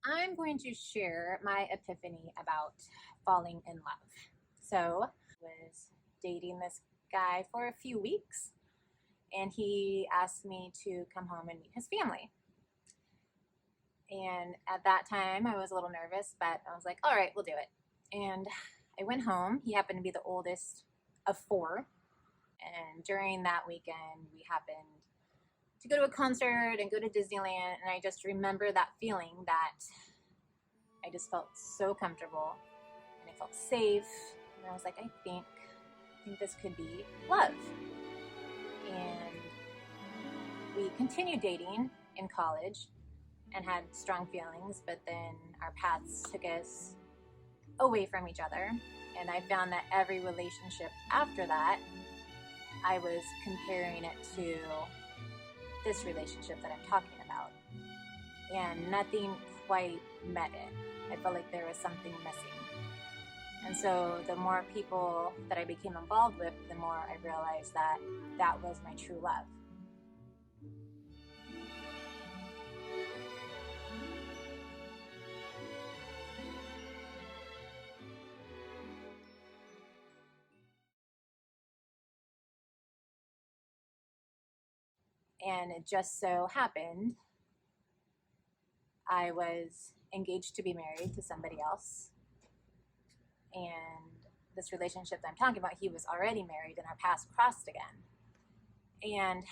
I'm going to share my epiphany about falling in love. So, I was dating this guy for a few weeks, and he asked me to come home and meet his family. And at that time, I was a little nervous, but I was like, all right, we'll do it. And I went home. He happened to be the oldest of four. And during that weekend, we happened to go to a concert and go to Disneyland. And I just remember that feeling that I just felt so comfortable and I felt safe. And I was like, I think this could be love. And we continued dating in college and had strong feelings, but then our paths took us away from each other. And I found that every relationship after that, I was comparing it to this relationship that I'm talking about. And nothing quite met it. I felt like there was something missing. And so the more people that I became involved with, the more I realized that that was my true love. And it just so happened I was engaged to be married to somebody else. And this relationship that I'm talking about, he was already married and our paths crossed again. And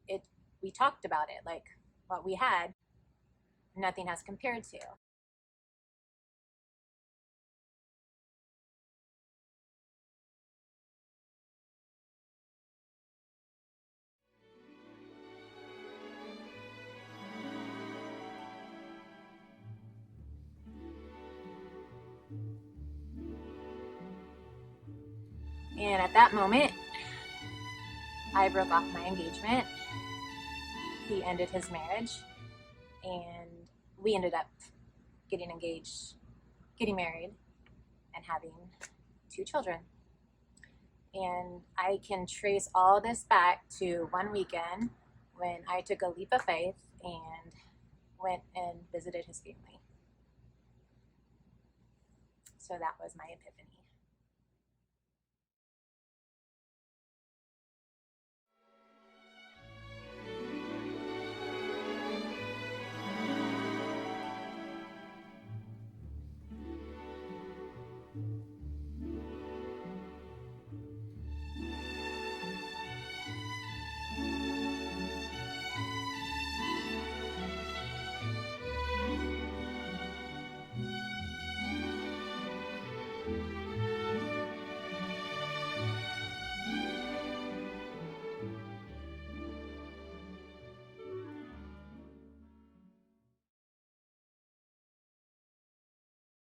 it we talked about it, like what we had, nothing has compared to. And at that moment, I broke off my engagement. He ended his marriage, and we ended up getting engaged, getting married, and having two children. And I can trace all this back to one weekend when I took a leap of faith and went and visited his family. So that was my epiphany.